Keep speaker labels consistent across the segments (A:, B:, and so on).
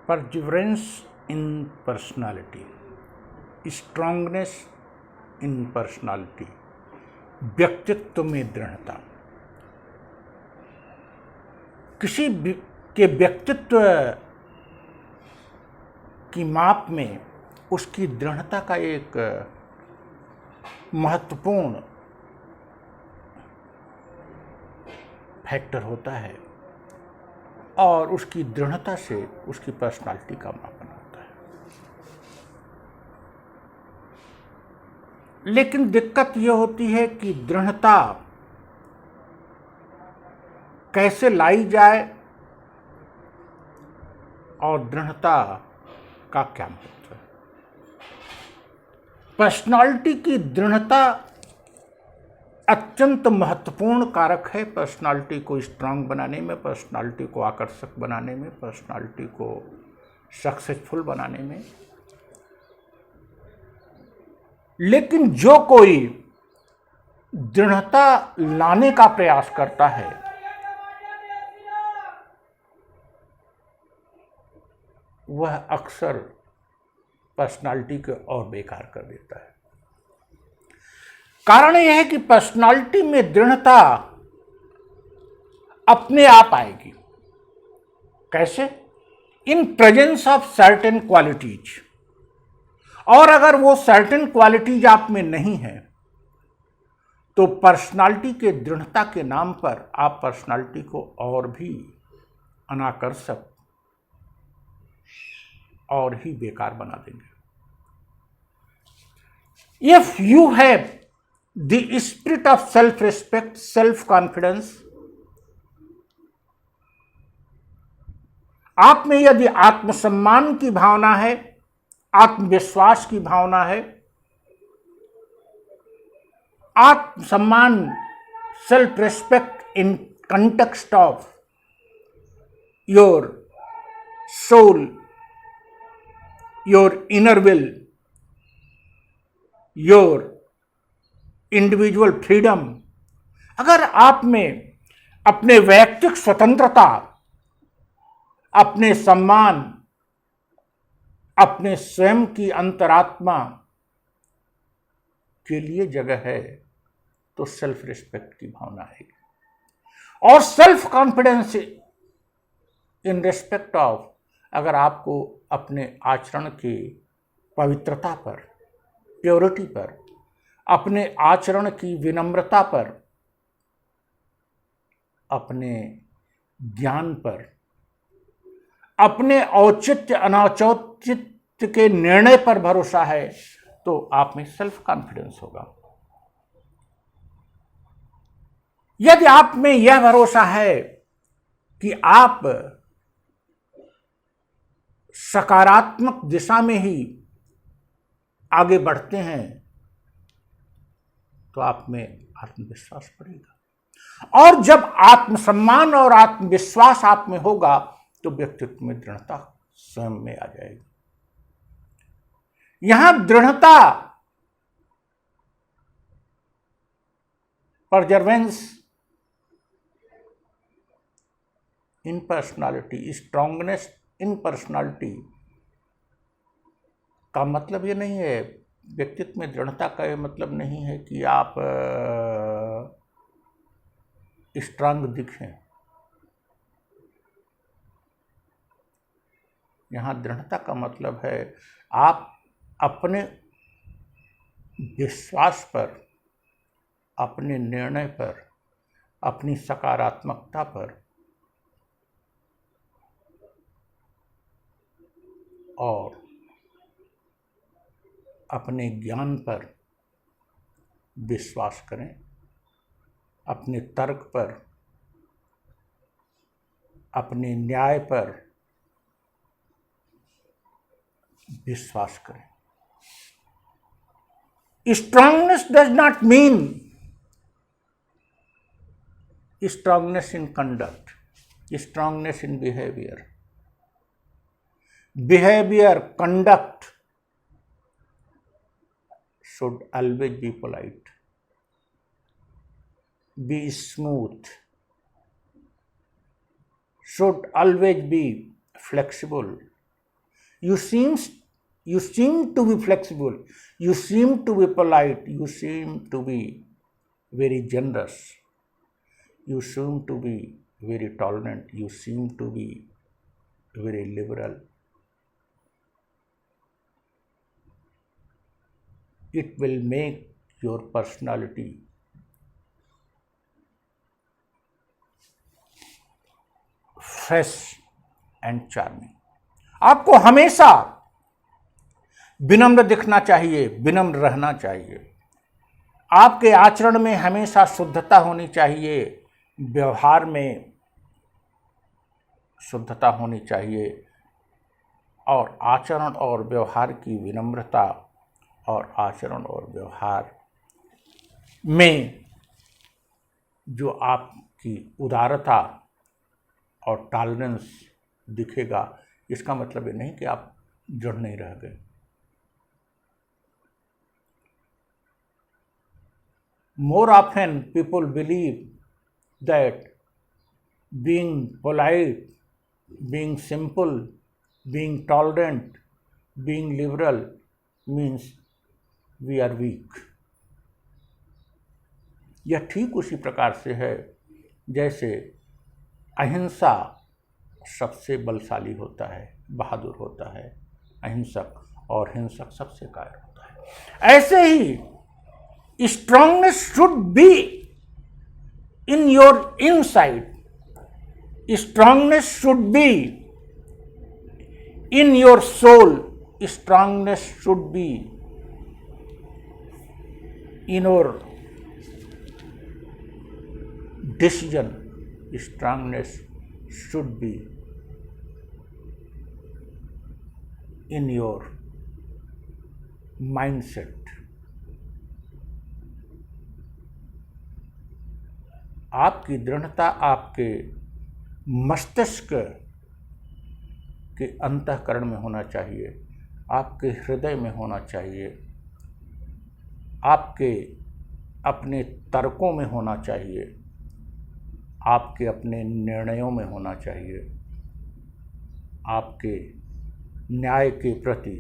A: Perseverance इन personality, strongness इन personality, व्यक्तित्व में दृढ़ता। किसी के व्यक्तित्व की माप में उसकी दृढ़ता का एक महत्वपूर्ण फैक्टर होता है और उसकी दृढ़ता से उसकी पर्सनालिटी का मापन होता है। लेकिन दिक्कत यह होती है कि दृढ़ता कैसे लाई जाए और दृढ़ता का क्या महत्व है। पर्सनालिटी की दृढ़ता अत्यंत महत्वपूर्ण कारक है पर्सनालिटी को स्ट्रांग बनाने में, पर्सनालिटी को आकर्षक बनाने में, पर्सनालिटी को सक्सेसफुल बनाने में। लेकिन जो कोई दृढ़ता लाने का प्रयास करता है वह अक्सर पर्सनालिटी को और बेकार कर देता है। कारण यह है कि पर्सनालिटी में दृढ़ता अपने आप आएगी। कैसे? In presence of certain qualities. और अगर वो सर्टेन क्वालिटीज आप में नहीं है तो पर्सनालिटी के दृढ़ता के नाम पर आप पर्सनालिटी को और भी अनाकर्षक और ही बेकार बना देंगे। If you have the spirit of self respect, self confidence, आप में यदि आत्मसम्मान की भावना है, आत्मविश्वास की भावना है, आत्मसम्मान, self respect in context of your soul, your inner will, your individual freedom, अगर आप में अपने वैयक्तिक स्वतंत्रता, अपने सम्मान, अपने स्वयं की अंतरात्मा के लिए जगह है तो सेल्फ रिस्पेक्ट की भावना आएगी। और self confidence in respect of, अगर आपको अपने आचरण की पवित्रता पर, प्योरिटी पर, अपने आचरण की विनम्रता पर, अपने ज्ञान पर, अपने औचित्य अनौचित्य के निर्णय पर भरोसा है तो आप में सेल्फ कॉन्फिडेंस होगा। यदि आप में यह भरोसा है कि आप सकारात्मक दिशा में ही आगे बढ़ते हैं तो आप में आत्मविश्वास बढ़ेगा। और जब आत्मसम्मान और आत्मविश्वास आप में होगा तो व्यक्तित्व में दृढ़ता स्वयं में आ जाएगी। यहां दृढ़ता, परजर्वेंस इन पर्सनालिटी, स्ट्रांगनेस इन पर्सनालिटी का मतलब ये नहीं है, व्यक्तित्व में दृढ़ता का ये मतलब नहीं है कि आप स्ट्रांग दिखें। यहां दृढ़ता का मतलब है आप अपने विश्वास पर, अपने निर्णय पर, अपनी सकारात्मकता पर और अपने ज्ञान पर विश्वास करें, अपने तर्क पर, अपने न्याय पर विश्वास करें। Strongness does not mean strongness in conduct, strongness in behaviour. Behavior, conduct should always be polite, be smooth, should always be flexible, You seem to be flexible. You seem to be polite. You seem to be very generous. You seem to be very tolerant. You seem to be very liberal. It will make your personality fresh and charming. आपको हमेशा विनम्र दिखना चाहिए, विनम्र रहना चाहिए। आपके आचरण में हमेशा शुद्धता होनी चाहिए, व्यवहार में शुद्धता होनी चाहिए, और आचरण और व्यवहार की विनम्रता और आचरण और व्यवहार में जो आपकी उदारता और टॉलरेंस दिखेगा, इसका मतलब ये नहीं कि आप जड़ नहीं रह गए। More often people believe that being polite, being simple, being tolerant, being liberal means we are weak. यह ठीक उसी प्रकार से है जैसे अहिंसा सबसे बलशाली होता है, बहादुर होता है अहिंसक, और हिंसक सबसे कायर होता है। ऐसे ही strongness should be in your inside. Strongness should be in your soul. Strongness should be in your decision. Strongness should be in your mindset. आपकी दृढ़ता आपके मस्तिष्क के अंतःकरण में होना चाहिए, आपके हृदय में होना चाहिए, आपके अपने तर्कों में होना चाहिए, आपके अपने निर्णयों में होना चाहिए, आपके न्याय के प्रति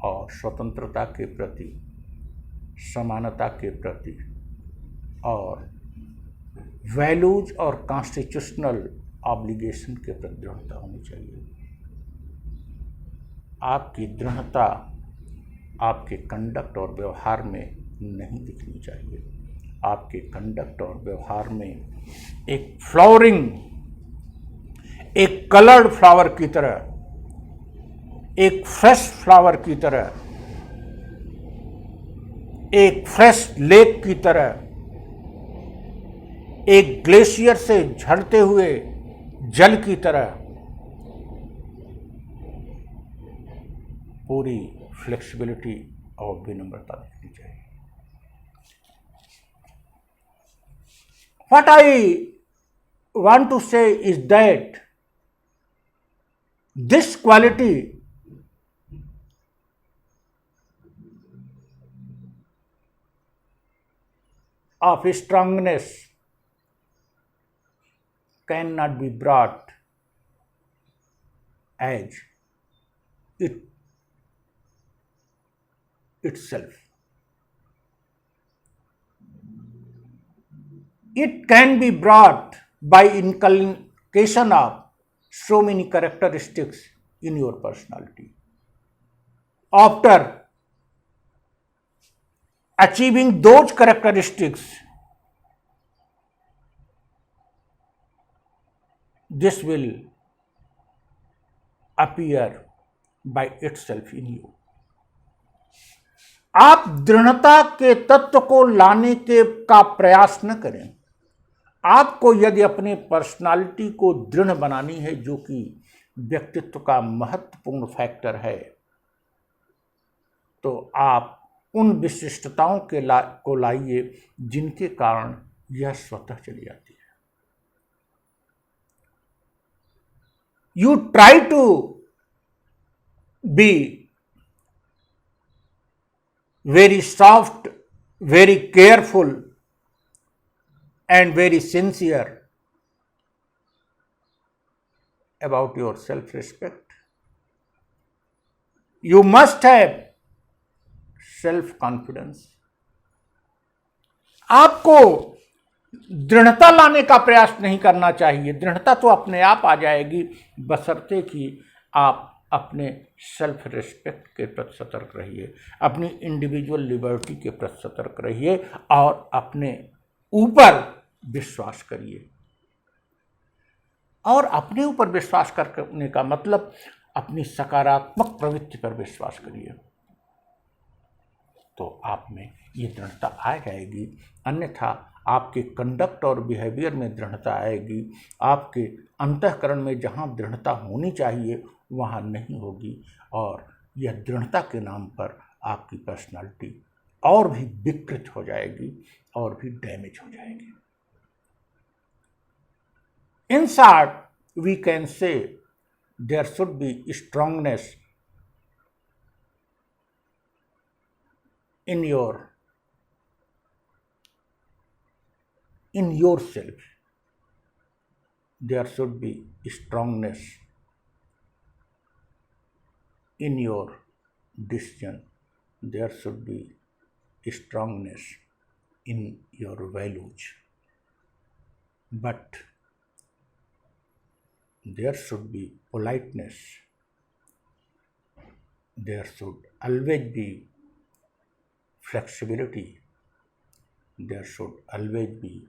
A: और स्वतंत्रता के प्रति, समानता के प्रति और वैल्यूज और कॉन्स्टिट्यूशनल ऑब्लिगेशन के प्रति दृढ़ता होनी चाहिए। आपकी दृढ़ता आपके कंडक्ट और व्यवहार में नहीं दिखनी चाहिए। आपके कंडक्ट और व्यवहार में एक फ्लावरिंग, एक कलर्ड फ्लावर की तरह, एक फ्रेश फ्लावर की तरह, एक फ्रेश लेक की तरह, एक ग्लेशियर से झड़ते हुए जल की तरह पूरी फ्लेक्सिबिलिटी और विनम्रता दिखनी चाहिए। What I want to say is that this quality of strongness cannot be brought as itself. It can be brought by inculcation of so many characteristics in your personality. After achieving those characteristics, this will appear by itself in you. आप दृढ़ता के तत्व को लाने का प्रयास न करें। आपको यदि अपने पर्सनालिटी को दृढ़ बनानी है, जो कि व्यक्तित्व का महत्वपूर्ण फैक्टर है, तो आप उन विशिष्टताओं को लाइए जिनके कारण यह स्वतः चली आती है। You try to be very soft, very careful, and very sincere about your self-respect. You must have self confidence. आपको दृढ़ता लाने का प्रयास नहीं करना चाहिए, दृढ़ता तो अपने आप आ जाएगी, बशर्ते कि आप अपने सेल्फ रिस्पेक्ट के प्रति सतर्क रहिए, अपनी इंडिविजुअल लिबर्टी के प्रति सतर्क रहिए और अपने ऊपर विश्वास करिए। और अपने ऊपर विश्वास करने का मतलब अपनी सकारात्मक प्रवृत्ति पर विश्वास करिए, तो आप में ये दृढ़ता आ जाएगी। अन्यथा आपके कंडक्ट और बिहेवियर में दृढ़ता आएगी, आपके अंतःकरण में जहाँ दृढ़ता होनी चाहिए वहाँ नहीं होगी, और यह दृढ़ता के नाम पर आपकी पर्सनालिटी और भी विकृत हो जाएगी और भी डैमेज हो जाएगी। In short, we can say there should be strongness in yourself. There should be strongness in your decision. There should be strongness in your values. But there should be politeness. There should always be flexibility. There should always be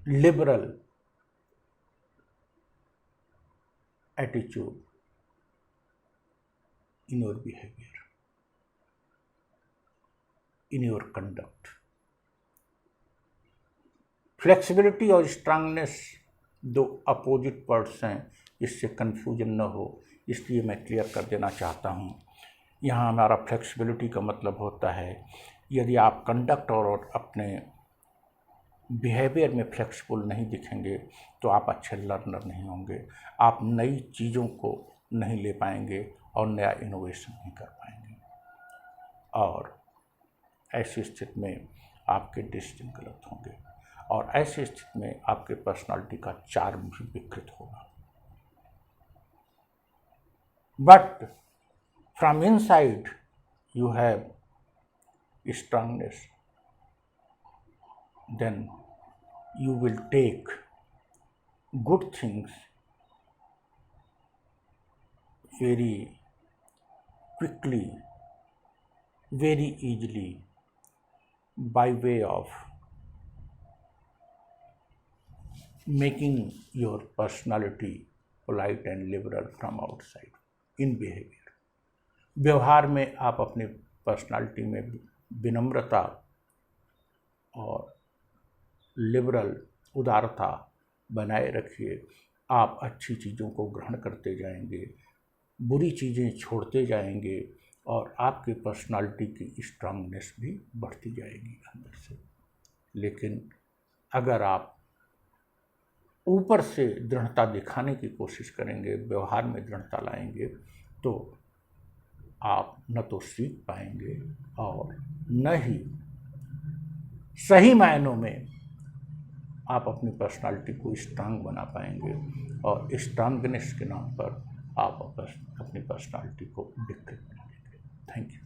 A: liberal attitude in your behavior, in your conduct. Flexibility और strongness दो opposite words हैं, इससे confusion न हो इसलिए मैं clear कर देना चाहता हूँ। यहाँ हमारा फ्लेक्सिबिलिटी का मतलब होता है यदि आप कंडक्ट और अपने बिहेवियर में फ्लेक्सिबल नहीं दिखेंगे तो आप अच्छे लर्नर नहीं होंगे, आप नई चीज़ों को नहीं ले पाएंगे और नया इनोवेशन नहीं कर पाएंगे, और ऐसी स्थिति में आपके डिसीजन गलत होंगे, और ऐसी स्थिति में आपके पर्सनालिटी का चार्म भी विकृत होगा। But from inside you have strongness, then you will take good things very quickly, very easily, by way of making your personality polite and liberal from outside in behavior. व्यवहार में आप अपनी personality में विनम्रता और लिबरल उदारता बनाए रखिए। आप अच्छी चीज़ों को ग्रहण करते जाएंगे, बुरी चीज़ें छोड़ते जाएंगे, और आपकी पर्सनालिटी की स्ट्रांगनेस भी बढ़ती जाएगी अंदर से। लेकिन अगर आप ऊपर से दृढ़ता दिखाने की कोशिश करेंगे, व्यवहार में दृढ़ता लाएंगे, तो आप न तो सीख पाएंगे और न ही सही मायनों में आप अपनी पर्सनालिटी को स्ट्रांग बना पाएंगे, और स्ट्रांगनेस के नाम पर आप अपनी पर्सनालिटी को विकृत बना देंगे। Thank you.